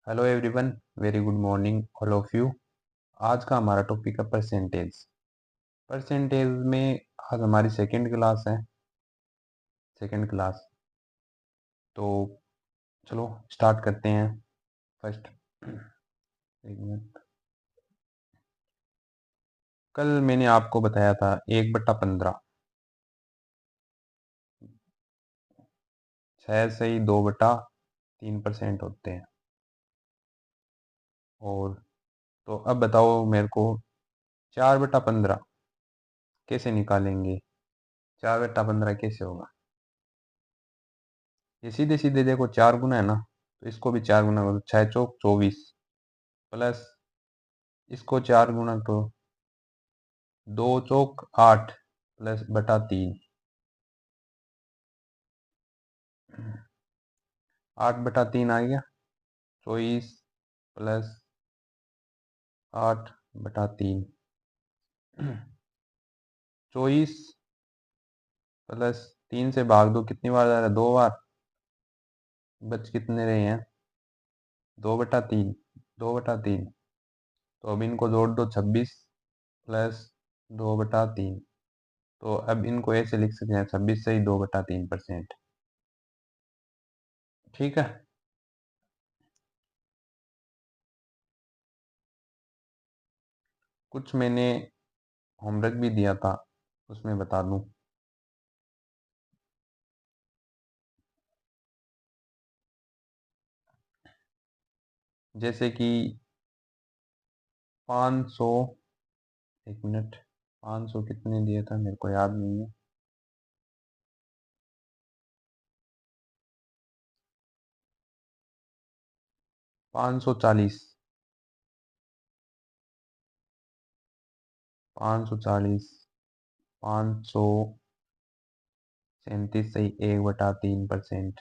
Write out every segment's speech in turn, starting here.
Hello everyone, very good morning all of you. आज का हमारा टॉपिक है परसेंटेज। परसेंटेज में आज हमारी सेकंड क्लास है। सेकंड क्लास तो चलो स्टार्ट करते हैं। फर्स्ट एक मिनट। कल मैंने आपको बताया था 1/15, 6 से ही 2/3% होते हैं। और तो अब बताओ मेरे को 4/15 कैसे निकालेंगे। 4/15 कैसे होगा। ये सीधे सीधे देखो 4 गुना है ना, तो इसको भी 4 गुना करो। 6 चौक 24 प्लस इसको 4 गुना करो। 2 चौक 8 प्लस बटा 3। 8/3 आ गया। 24 प्लस 8/3। 24 प्लस 3 से भाग दो, कितनी बार जा रहा है? 2 बार। बच कितने रहे हैं? 2/3। 2/3 तो अब इनको जोड़ दो। 26 प्लस 2/3। तो अब इनको ऐसे लिख सकते हैं 26 से ही 2/3%। ठीक है। कुछ मैंने होमवर्क भी दिया था, उसमें बता दूं। जैसे कि 500, एक मिनट, 500 कितने दिया था मेरे को याद नहीं है। 540। 540 537 से 1/3%।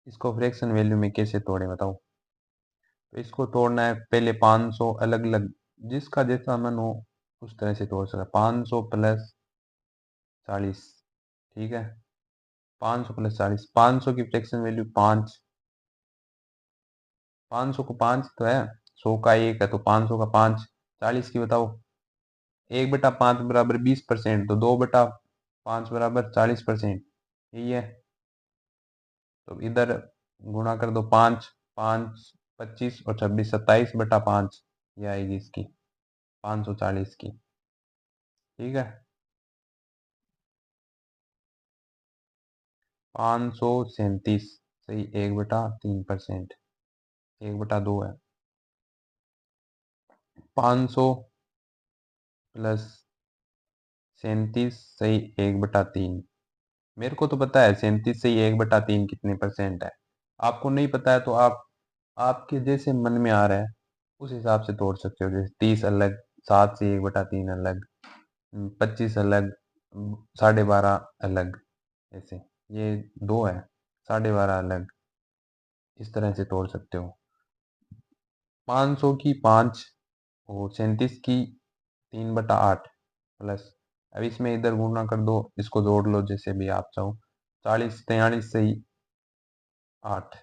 इसको फ्रैक्शन वैल्यू में कैसे तोड़े बताओ। तो इसको तोड़ना है पहले 500 अलग अलग, जिसका जैसा मन हो उस तरह से तोड़ सकता। 500 प्लस 40, ठीक है। 500 प्लस 40, 500 की फ्रैक्शन वैल्यू 5। 500 को 5 तो है, 100 का 1 है तो 500 का 5। 40 की बताओ। 1/5 बराबर 20%, तो 2/5 बराबर 40%। यही है। तो इधर गुणा कर दो। 5 5 25 और 26, 27/5 ये आएगी इसकी 540 की। ठीक है। 537 सही 1/3%। 1/2 है। 500 प्लस 37 सही 1/3। मेरे को तो पता है 37 से ही 1/3 कितने परसेंट है। आपको नहीं पता है तो आप आपके जैसे मन में आ रहा है उस हिसाब से तोड़ सकते हो। जैसे 30 अलग, 7 से 1/3 अलग, 25 अलग, 12.5 अलग। ऐसे ये दो है, 12.5 अलग। इस तरह से तोड़ सकते हो। 500 की 5 और 37 की 3/8 प्लस, अब इसमें इधर गुणा कर दो, इसको जोड़ लो जैसे भी आप चाहो। 40 43 से ही 8,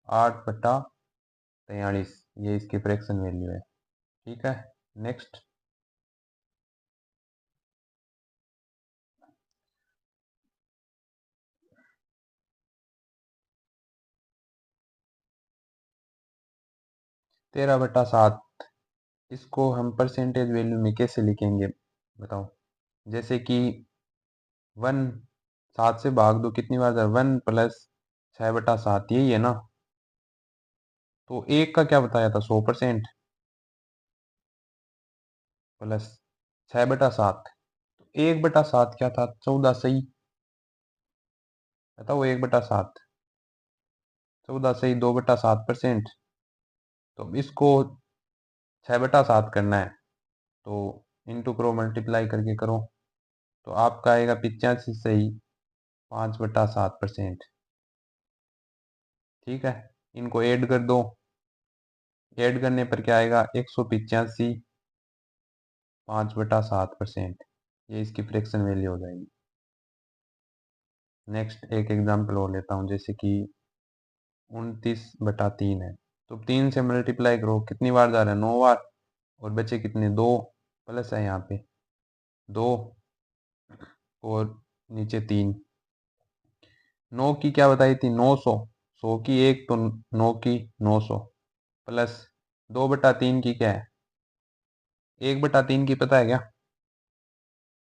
8/43 ये इसकी फ्रैक्शन वैल्यू है। ठीक है। नेक्स्ट। 13/7 इसको हम परसेंटेज वैल्यू में कैसे लिखेंगे बताओ। जैसे कि 1 7 से भाग दो, कितनी बार? 1 प्लस 6/7 यही है ना। तो एक का क्या बताया था? 100% प्लस 6/7। तो 1/7 क्या था? 14 सही। बताओ 1/7, 14 सही 2/7%। तो अब इसको 6/7 करना है तो इंटू करो, मल्टीप्लाई करके करो। तो आपका आएगा 85 सही 5/7%। ठीक है। इनको ऐड कर दो। ऐड करने पर क्या आएगा? 185 5/7%। ये इसकी फ्रैक्शन वैल्यू हो जाएगी। नेक्स्ट एक एग्जांपल और लेता हूँ। जैसे कि 29/3 है। तो 3 से मल्टीप्लाई करो, कितनी बार जा रहा है, 9 बार, और बचे कितने, 2, प्लस है यहाँ पे 2 और नीचे 3। 9 की क्या बताई थी, 900, 100 की एक तो 9 की 900, प्लस 2/3 की क्या है, 1/3 की पता है क्या,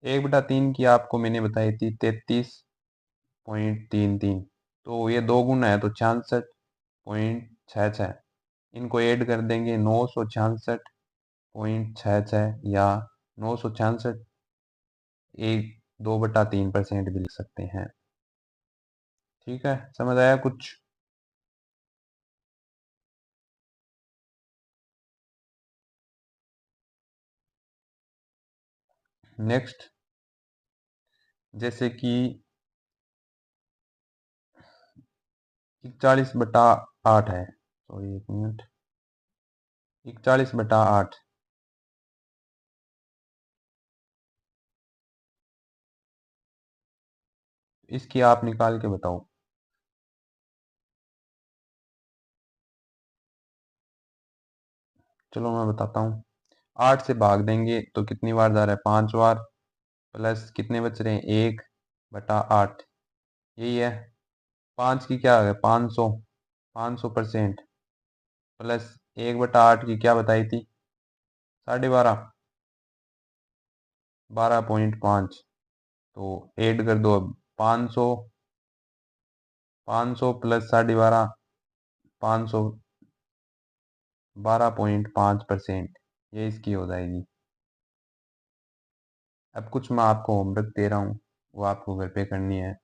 1/3 की आपको मैंने बताई थी 33.33। तो ये 2 गुना है तो 66.66। इनको ऐड कर देंगे, 966.66 या 966, 2/3% भी लिख सकते हैं। ठीक है, समझ आया कुछ। नेक्स्ट, जैसे कि 41/8 है, सॉरी एक मिनट, 41/8, इसकी आप निकाल के बताओ। चलो मैं बताता हूँ। 8 से भाग देंगे तो कितनी बार जा रहा है, 5 बार, प्लस कितने बच रहे हैं, 1/8, यही है। 5 की क्या है, 500, 500%, प्लस 1/8 की क्या बताई थी, 12.5, 12.5। तो ऐड कर दो अब, 500, 500 प्लस 12.5, 500, 12.5%, ये इसकी हो जाएगी। अब कुछ मैं आपको होमवर्क दे रहा हूँ, वो आपको घर पे करनी है।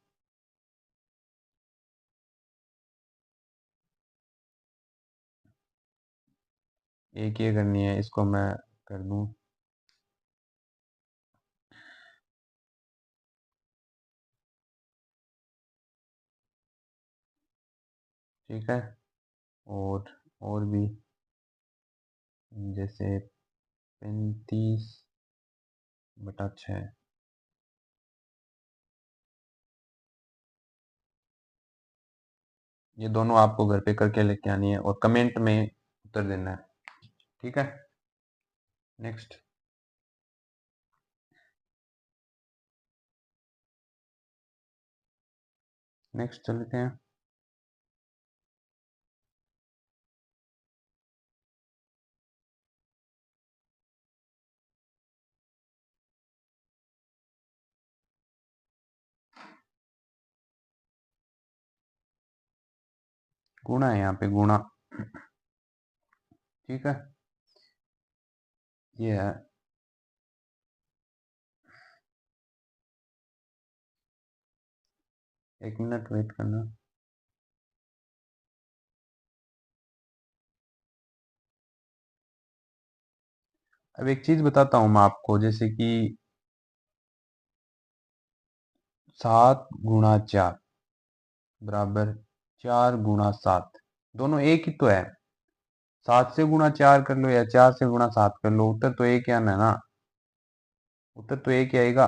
एक ये करनी है, इसको मैं कर दूँ। ठीक है, और भी, जैसे 35/6, ये दोनों आपको घर पे करके लेके आनी है और कमेंट में उत्तर देना है। ठीक है, नेक्स्ट। नेक्स्ट चलते हैं। गुणा है यहाँ पे, गुणा। ठीक है, ये है। एक मिनट वेट करना। अब एक चीज बताता हूँ मैं आपको, जैसे कि 7 × 4 बराबर 4 × 7, दोनों एक ही तो है। 7 से गुणा 4 कर लो या 4 से गुणा 7 कर लो, उत्तर तो एक ही आना है ना, उत्तर तो एक ही आएगा।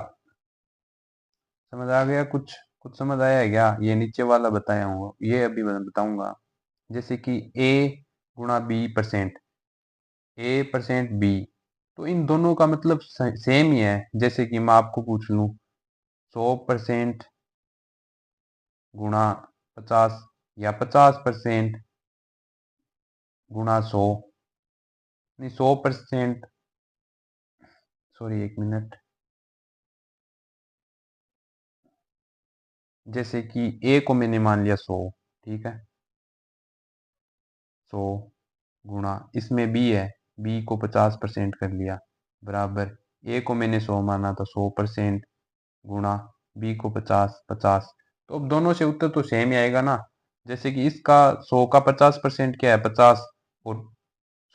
समझ आ गया कुछ, कुछ समझ आया है क्या, ये नीचे वाला बताया हूँ, ये अभी मैं बताऊंगा। जैसे कि A × B%, A%B, तो इन दोनों का मतलब सेम ही है। जैसे कि मैं आपको पूछ लूँ, 100% गुणा 50, या 50% गुणा 100, नहीं 100%, सॉरी एक मिनट, जैसे कि A को मैंने मान लिया 100, ठीक है, 100 गुणा, इसमें B है, B को 50% कर लिया, बराबर A को मैंने 100 माना तो 100% गुणा B को 50, 50। तो अब दोनों से उत्तर तो सेम ही आएगा ना। जैसे कि इसका 100 का 50% क्या है, 50, और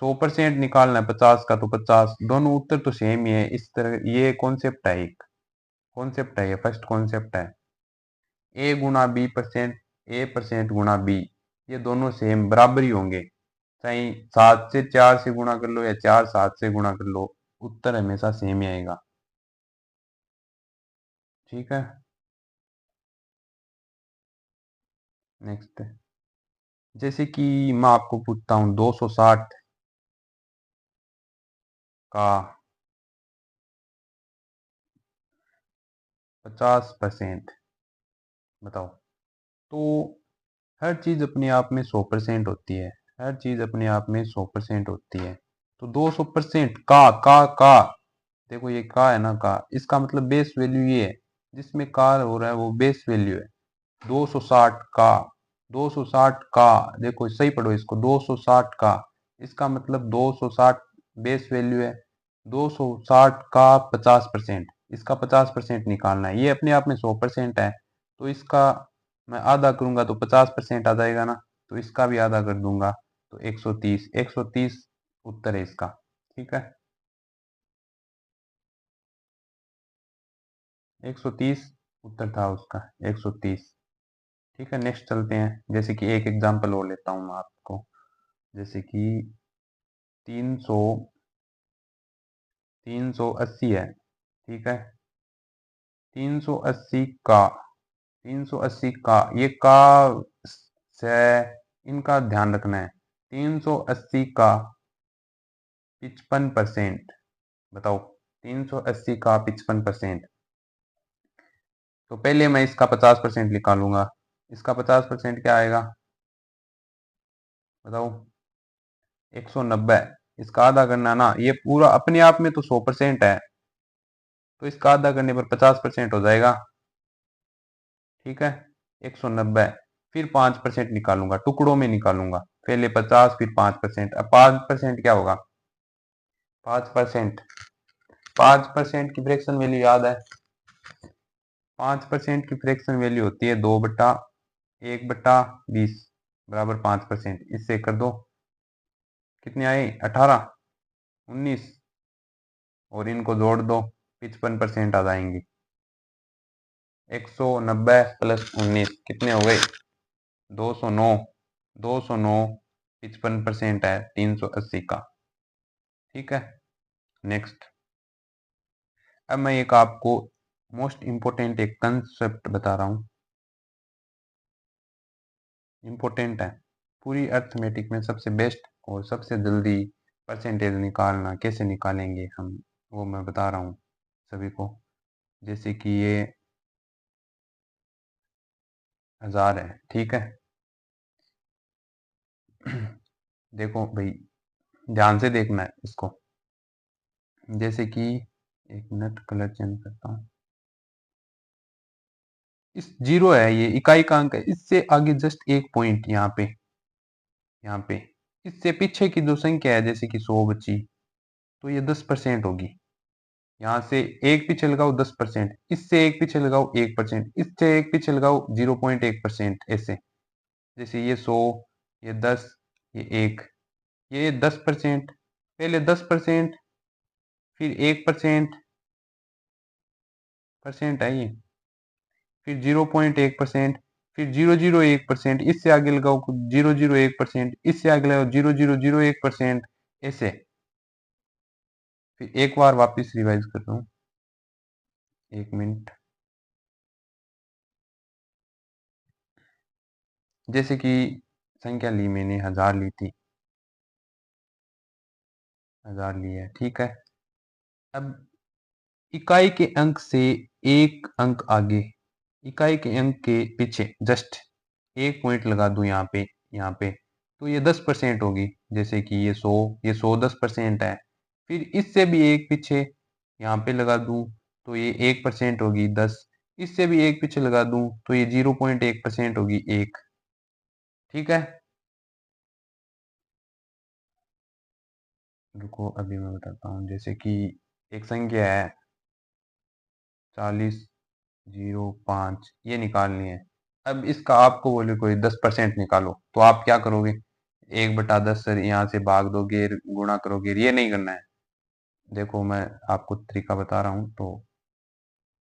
100% निकालना है 50 का तो 50, दोनों उत्तर तो सेम ही है। इस तरह ये कॉन्सेप्ट है, एक कॉन्सेप्ट है, ये फर्स्ट कॉन्सेप्ट है। A × B%, A% गुणा B, ये दोनों सेम बराबर ही होंगे, चाहे 7 से 4 से गुणा कर लो या 4 7 से गुणा कर लो, उत्तर हमेशा सेम ही आएगा। ठीक है, नेक्स्ट। जैसे कि मैं आपको पूछता हूँ 260 का 50%, बताओ। तो हर चीज अपने आप में 100% होती है। हर चीज अपने आप में 100% होती है। तो 200% का, देखो ये का है ना, का इसका मतलब बेस वैल्यू ये है, जिसमें का हो रहा है वो बेस वैल्यू है। 260 का, 260 का, देखो सही पढ़ो इसको, 260 का, इसका मतलब 260 बेस वैल्यू है। 260 का 50%, इसका 50% निकालना है। ये अपने आप में 100% है, तो इसका मैं आधा करूंगा तो 50% आ जाएगा ना, तो इसका भी आधा कर दूंगा तो 130। 130 उत्तर है इसका। ठीक है, 130 उत्तर था उसका, 130। ठीक है, नेक्स्ट चलते हैं। जैसे कि एक एग्जांपल और लेता हूँ मैं आपको। जैसे कि 300, 380 है। ठीक है, 380 का, 380 का, ये का से इनका ध्यान रखना है। 380 का 55%, बताओ। 380 का 55%, तो पहले मैं इसका 50% निकालूंगा। इसका 50% क्या आएगा, बताओ। 190। इसका आधा करना ना, ये पूरा अपने आप में तो 100% है, तो इसका आधा करने पर 50% हो जाएगा। ठीक है, 190। फिर 5% निकालूंगा, टुकड़ों में निकालूंगा। पहले 50 फिर 5%। अब 5% क्या होगा, 5%, 5% की फ्रैक्शन वैल्यू याद है। 5% की फ्रैक्शन वैल्यू होती है 2/1/20 बराबर 5%। इससे कर दो, कितने आए, 18, 19, और इनको जोड़ दो, 55% आ जाएंगी। 190 प्लस 19 कितने हो गए, 209। 209 55% है 380 का। ठीक है, नेक्स्ट। अब मैं एक आपको मोस्ट इंपोर्टेंट एक कंसेप्ट बता रहा हूँ, इंपॉर्टेंट है। पूरी अर्थमेटिक में सबसे बेस्ट और सबसे जल्दी परसेंटेज निकालना कैसे निकालेंगे हम, वो मैं बता रहा हूँ सभी को। जैसे कि ये 1000 है। ठीक है, देखो भाई, ध्यान से देखना है इसको। जैसे कि एक मिनट कलर चेंज करता हूँ। इस जीरो है, ये इकाई का अंक है, इससे आगे जस्ट एक पॉइंट यहाँ पे, यहाँ पे इससे पीछे की जो संख्या है, जैसे कि 100 बची, तो ये 10% होगी। यहाँ से एक पीछे लगाओ 10%, इससे एक पीछे लगाओ 1%, इससे एक पीछे लगाओ 0.1%, ऐसे। जैसे ये 100, ये 10, ये 1, ये 10%, पहले 10%, फिर 1% परसेंट है ये, फिर 0.1%, फिर 0.01%, इससे आगे लगाओ 0.01%, इससे आगे लगाओ 0.001%, ऐसे। फिर एक बार वापस रिवाइज कर रहा हूँ, एक मिनट। जैसे कि संख्या ली मैंने, 1000 ली थी, 1000 ली है। ठीक है, अब इकाई के अंक से एक अंक आगे, इकाई के अंक के पीछे जस्ट एक पॉइंट लगा दूं यहाँ पे, यहाँ पे, तो ये 10% होगी। जैसे कि ये 100, ये 100 10% है। फिर इससे भी एक पीछे यहाँ पे लगा दूं तो ये 1% होगी, 10। इससे भी एक पीछे लगा दूं तो ये 0.1% होगी, 1। ठीक है, रुको अभी मैं बताता हूँ। जैसे कि एक संख्या है 40.05, ये निकालनी है। अब इसका आपको बोले कोई 10% निकालो, तो आप क्या करोगे, 1/10 सर यहाँ से भाग दोगे, गुणा करोगे, ये नहीं करना है। देखो मैं आपको तरीका बता रहा हूँ। तो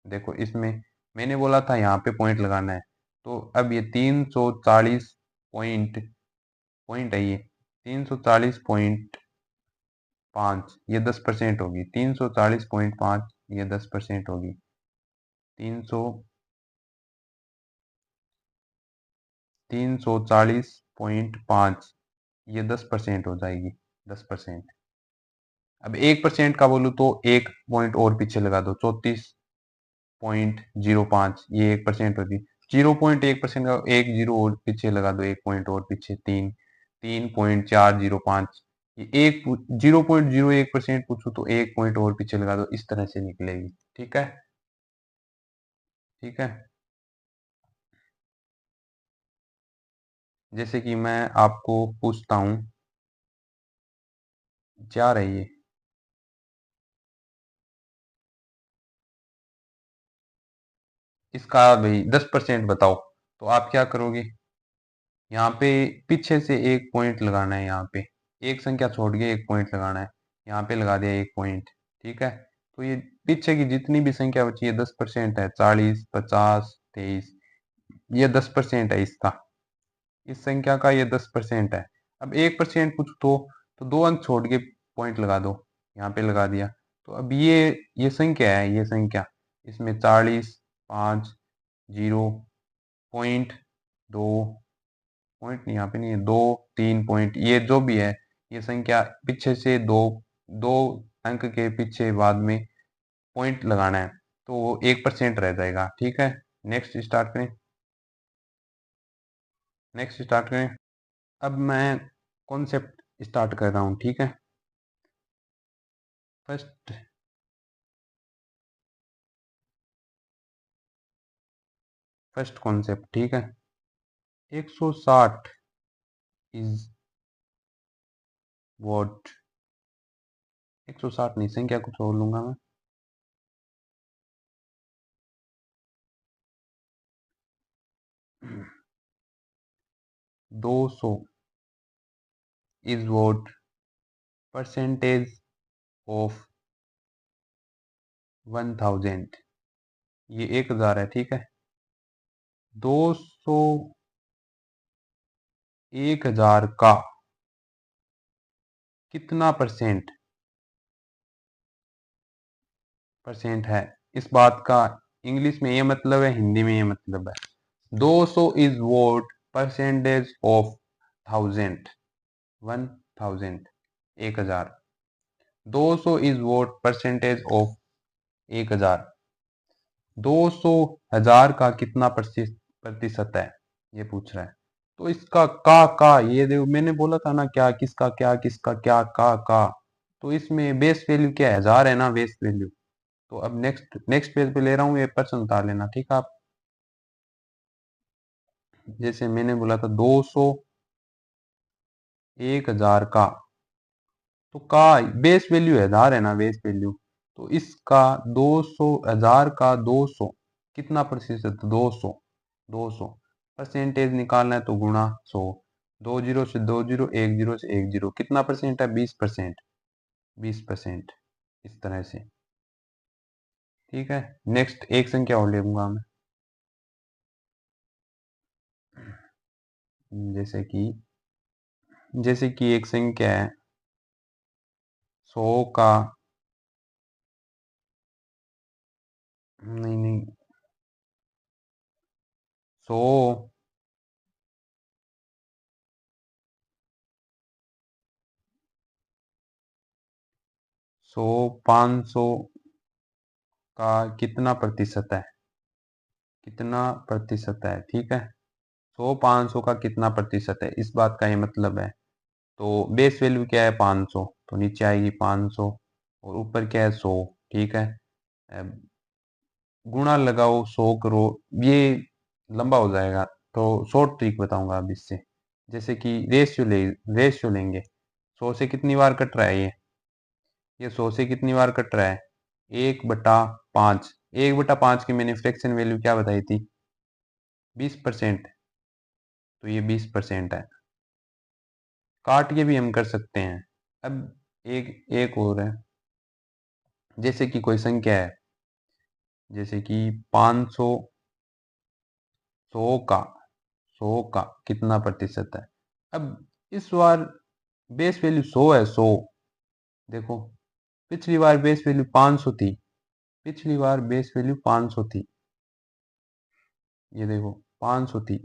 देखो, इसमें मैंने बोला था यहाँ पे पॉइंट लगाना है, तो अब ये 340 पॉइंट, पॉइंट है ये 340.5, ये 10% होगी। 340.5 ये 10% होगी। 300, 340 0.5, ये 10% हो जाएगी, 10%। अब 1% का बोलूँ तो 1 पॉइंट और पीछे लगा दो, 34.05, ये 1% होती। 0.1% का 1 जीरो और पीछे लगा दो, 1 पॉइंट और पीछे, 3.405। ये 0.01% पूछू तो 1 पॉइंट और पीछे लगा दो, इस तरह से निकलेगी। ठीक है, ठीक है। जैसे कि मैं आपको पूछता हूं, क्या रही इसका भाई 10% बताओ, तो आप क्या करोगे? यहाँ पे पीछे से एक पॉइंट लगाना है, यहाँ पे एक संख्या छोड़ के एक पॉइंट लगाना है, यहाँ पे लगा दिया एक पॉइंट। ठीक है, तो ये पीछे की जितनी भी संख्या बची है 10% है, 40, 50, 23, ये 10% है इसका, इस संख्या का ये 10% है। अब 1% पूछो तो 2 अंक छोड़ के पॉइंट लगा दो, यहाँ पे लगा दिया। तो अब ये संख्या है, ये संख्या, इसमें 40, 5, 0, पॉइंट, 2 पॉइंट नहीं, यहाँ पे नहीं है, 2, 3 पॉइंट, ये जो भी है, ये संख्या पीछे से दो दो अंक के पीछे बाद में पॉइंट लगाना है, तो 1% रह जाएगा। ठीक है, नेक्स्ट स्टार्ट करें, नेक्स्ट स्टार्ट करें। अब मैं कॉन्सेप्ट स्टार्ट कर रहा हूँ। ठीक है, फर्स्ट फर्स्ट कॉन्सेप्ट। ठीक है, 160 इज वॉट, 160 नहीं, संख्या कुछ और लूंगा मैं, 200 इज वॉट परसेंटेज ऑफ 1000, ये 1000 है। ठीक है, 200 1000 का कितना परसेंट है, इस बात का इंग्लिश में ये मतलब है, हिंदी में ये मतलब है। 200 is what percentage of 1000, 1000, 1000। 200 is what percentage of 1000, 200 हजार का कितना प्रतिशत है, ये पूछ रहा है। तो इसका का ये देखो, मैंने बोला था ना, क्या किसका क्या किसका क्या का, तो इसमें बेस वैल्यू क्या है, 1000 है ना बेस वैल्यू। तो अब नेक्स्ट नेक्स्ट पेज पे ले रहा हूँ, ये परसेंट उतार लेना। ठीक है, आप जैसे मैंने बोला था 200 1000 का, तो का बेस वैल्यू है, 1000 है ना बेस वैल्यू, तो इसका 200 हजार का 200 कितना प्रतिशत, 200, 200 परसेंटेज निकालना है तो गुणा 100, 2 जीरो से 2 जीरो, 1 जीरो से 1 जीरो, कितना परसेंट है, 20%, 20%, इस तरह से। ठीक है, नेक्स्ट एक संख्या और लेऊंगा मैं, जैसे कि एक संख्या है 100 का, नहीं नहीं, 100, 100, 500 का कितना प्रतिशत है, कितना प्रतिशत है। ठीक है, 100 500 का कितना प्रतिशत है, इस बात का ये मतलब है। तो बेस वैल्यू क्या है, 500, तो नीचे आएगी 500, और ऊपर क्या है, 100। ठीक है, अब गुणा लगाओ 100 करो, ये लंबा हो जाएगा, तो शॉर्ट ट्रिक बताऊंगा अब इससे। जैसे कि रेशियो लेंगे, 100 से कितनी बार कट रहा है, ये 100 से कितनी बार कट रहा है, 1/5। 1/5 की मैंने फ्रैक्शन वैल्यू क्या बताई थी, 20%, तो ये 20% है। काट के भी हम कर सकते हैं। अब एक एक और है, जैसे कि कोई संख्या है, जैसे कि 500, 100 का कितना प्रतिशत है। अब इस बार बेस वैल्यू 100 है, 100, देखो पिछली बार बेस वैल्यू 500 थी, पिछली बार बेस वैल्यू 500 थी, ये देखो 500 थी,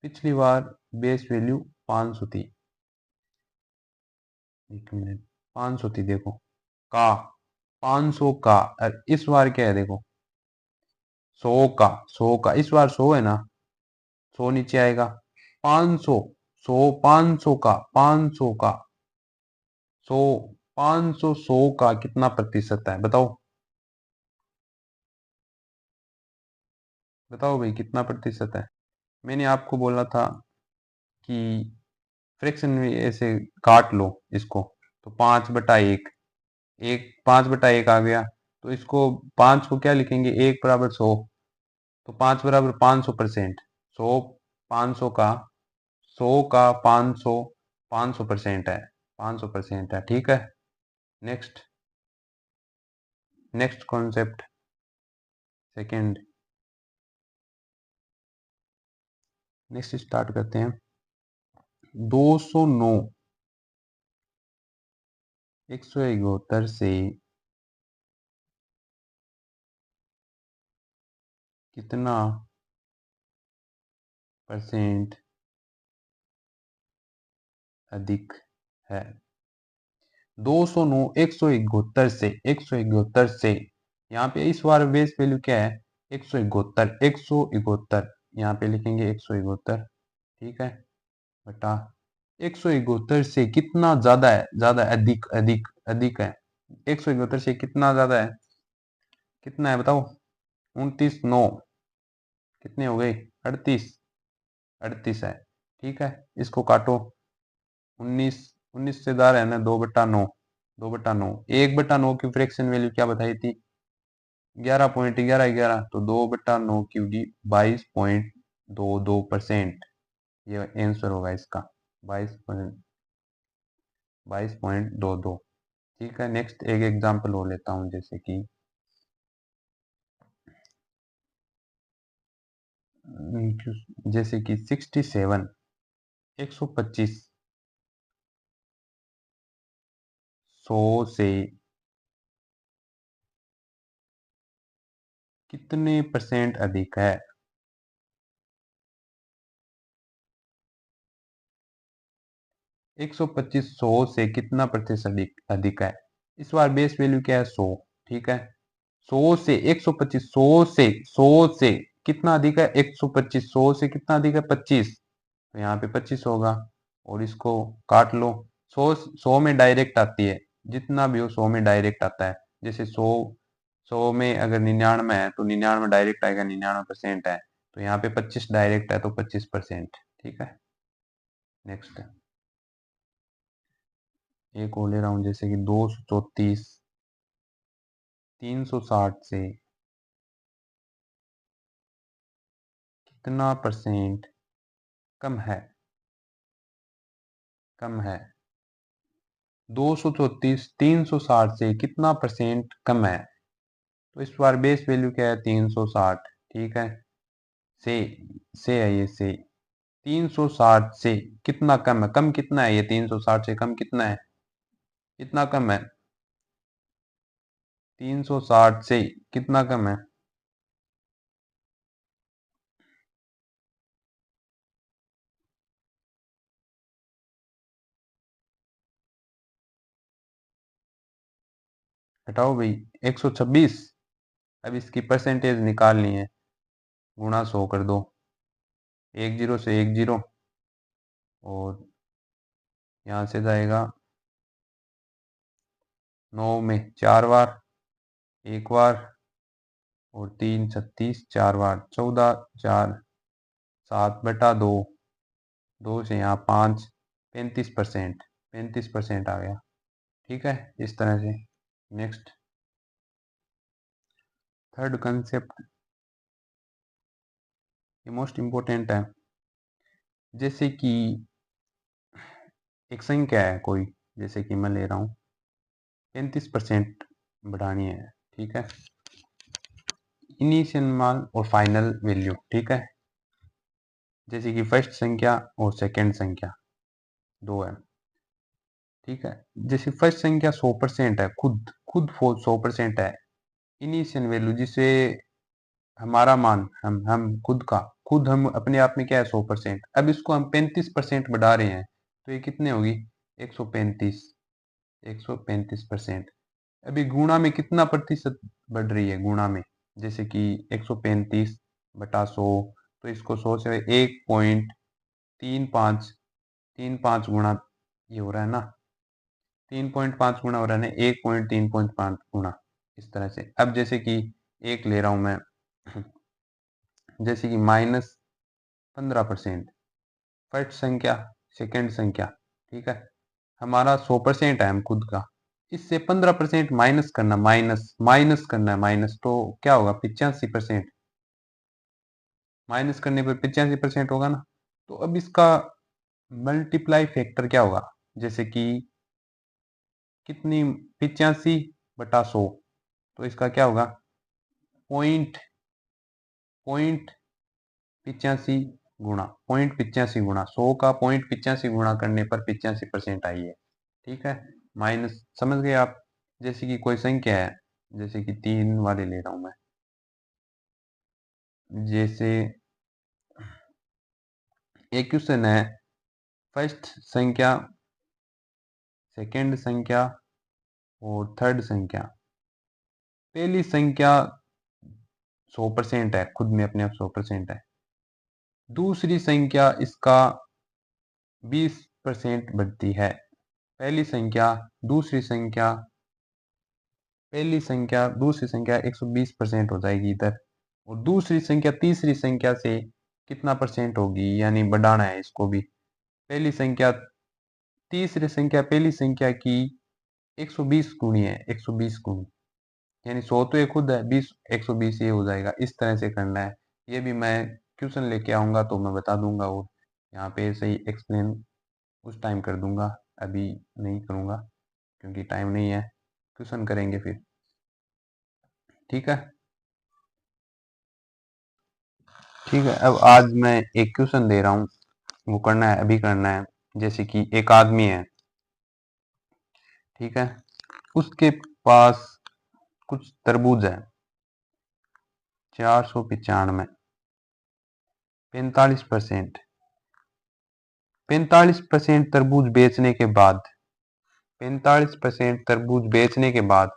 पिछली बार बेस वैल्यू 500 थी। एक मिनट, 500 थी देखो, का 500 का, और इस बार क्या है देखो 100 का, 100 का, इस बार 100 है ना, 100 नीचे आएगा, 500, 100, 500 का, 500 का, 100, 500, 100 का कितना प्रतिशत है बताओ, बताओ भाई कितना प्रतिशत है। मैंने आपको बोला था कि फ्रैक्शन में ऐसे काट लो इसको, तो 5/1, एक 5/1 आ गया, तो इसको 5 को क्या लिखेंगे, 1 = 100, तो 5 = 500%, 100, 500 का, 100 का 500, 500% है, 500% है, ठीक है। Next, next concept, second, next start करते हैं। 209 171 से कितना परसेंट अधिक है। 209 171 से, यहाँ पे इस बार बेस वैल्यू क्या है, 171, 171, यहाँ पे लिखेंगे 171, ठीक है, बटा 171 से कितना ज्यादा है, ज्यादा, अधिक, अधिक, अधिक है, 171 से कितना ज्यादा है, कितना है बताओ, 29, 9, कितने हो गए, 38, 38 है, ठीक है, इसको काटो, 19, 19 से दार है ना, 2/9, 2/9, 1/9 की फ्रैक्शन वैल्यू क्या बताई थी, 11.1111, तो 2/9 की होगी 22.22%, ये आंसर होगा इसका, 22.22, ठीक है। नेक्स्ट एक एग्जांपल और लेता हूं, जैसे कि 67, 125, 100 से कितने परसेंट अधिक है। 125 100 से कितना प्रतिशत अधिक, अधिक है। इस बार बेस वैल्यू क्या है, 100, ठीक है, 100 से 125, 100 से, 100 से कितना अधिक है, 125, 100 से कितना अधिक है, 25, तो यहाँ पे 25 होगा, और इसको काट लो, 100, 100 में डायरेक्ट आती है, जितना भी हो 100 में डायरेक्ट आता है, जैसे 100, 100 में अगर 99 है तो 99 डायरेक्ट आएगा, 99% है, तो यहाँ पे 25 डायरेक्ट है, तो 25%, ठीक है। नेक्स्ट एक और ले रहा हूँ, जैसे कि 234, 360 से कितना परसेंट कम है, कम है। 234, 360 से कितना परसेंट कम है, तो इस बार बेस वैल्यू क्या है, 360, ठीक है, से से है ये, से 360 से कितना कम है, कम कितना है, ये 360 से कम कितना है, इतना कम है, 360 से कितना कम है, हटाओ भाई, 126, अब इसकी परसेंटेज निकालनी है, गुणा 100 कर दो, 10 से 10, और यहाँ से जाएगा 9 में 4 बार, एक बार, और 3 36, 4 बार, 14, 4, 7/2, 2 से यहाँ 5, 35%, 35% आ गया, ठीक है, इस तरह से। नेक्स्ट, थर्ड कंसेप्ट, ये मोस्ट इंपॉर्टेंट है। जैसे कि एक संख्या है कोई, जैसे कि मैं ले रहा हूँ 35% बढ़ानी है, ठीक है, इनिशियल मान और फाइनल वैल्यू, ठीक है, जैसे कि फर्स्ट संख्या और सेकंड संख्या दो है, ठीक है, जैसे फर्स्ट संख्या 100% है, खुद खुद 100% है, इनिशियल वैल्यू जिसे हमारा मान, हम खुद हम अपने आप में क्या है 100%। अब इसको हम 35% बढ़ा रहे हैं तो ये कितने होगी 135, 135%। अभी गुणा में कितना प्रतिशत बढ़ रही है गुणा में, जैसे कि 135 बटा 100, तो इसको 100 से 1.35 35 गुणा ये हो रहा है ना, 3.5 गुणा हो रहा है ना, 1.3.5 गुणा, इस तरह से। अब जैसे कि एक ले रहा हूं मैं जैसे कि -15%, फर्स्ट संख्या सेकंड संख्या, ठीक है। हमारा 100% है हम खुद का, इससे 15% माइनस करना, माइनस करना है, माइनस तो क्या होगा 85%, माइनस करने पर 85% होगा ना। तो अब इसका मल्टीप्लाई फैक्टर क्या होगा, जैसे कि कितनी 85/100, तो इसका क्या होगा पॉइंट पॉइंट 85 गुणा 100 का 85 गुणा करने पर 85% आई है, ठीक है। माइनस, समझ गए आप। जैसे कि कोई संख्या है, जैसे कि 3 वाले ले रहा हूं मैं, जैसे एक क्वेश्चन है, फर्स्ट संख्या सेकंड संख्या और थर्ड संख्या। पहली संख्या 100% है, खुद में अपने आप 100% है। दूसरी संख्या इसका 20% बढ़ती है। पहली संख्या दूसरी संख्या दूसरी संख्या 120% हो जाएगी इधर, और दूसरी संख्या तीसरी संख्या से कितना परसेंट होगी, यानी बढ़ाना है इसको भी। पहली संख्या तीसरी संख्या पहली संख्या की 120 गुणी है, 120 गुणी, यानी 100 तो ये खुद है, 20 120 ये हो जाएगा। इस तरह से करना है। ये भी मैं क्वेश्चन लेके आऊंगा तो मैं बता दूंगा, और यहाँ पे सही एक्सप्लेन उस टाइम कर दूंगा, अभी नहीं करूंगा क्योंकि टाइम नहीं है। क्वेश्चन करेंगे फिर, ठीक है। ठीक है, अब आज मैं एक क्वेश्चन दे रहा हूँ, वो करना है, अभी करना है। जैसे कि एक आदमी है, ठीक है, उसके पास कुछ तरबूज है 495, 45%, 45% तरबूज बेचने के बाद, 45% तरबूज बेचने के बाद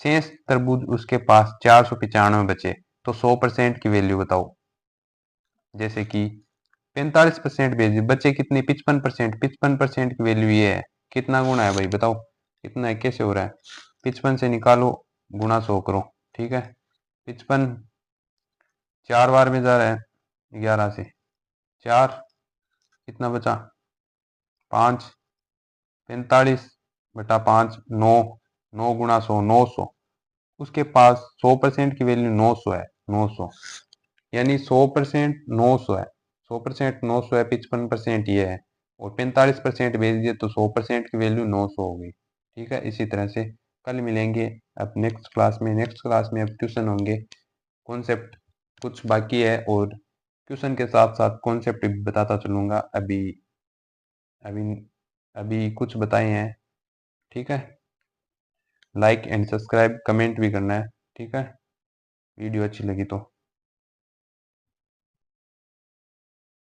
शेष तरबूज उसके पास 495 बचे, तो 100% की वैल्यू बताओ। जैसे कि 45% बेच दी, बचे कितने 55%, 55% की वैल्यू ये है, कितना गुना है भाई बताओ, कितना है, कैसे हो रहा है, 55 से निकालो गुणा 100 करो, ठीक है। 55 4 बार में जा रहा है, 11 से 4, कितना बचा 5, 45/5 9, 9 गुणा 100 900, उसके पास 100% की वैल्यू 900 है, 900, यानी 100% 900 है, 100% 900 है, 55% ये है, और 45% भेज दिए तो 100% की वैल्यू 900 हो गई, ठीक है। इसी तरह से कल मिलेंगे अब नेक्स्ट क्लास में। नेक्स्ट क्लास में अब ट्यूशन होंगे, कॉन्सेप्ट कुछ बाकी है, और ट्यूशन के साथ साथ कॉन्सेप्ट भी बताता चलूंगा। अभी अभी अभी कुछ बताए हैं, ठीक है। लाइक एंड सब्सक्राइब कमेंट भी करना है, ठीक है, वीडियो अच्छी लगी तो।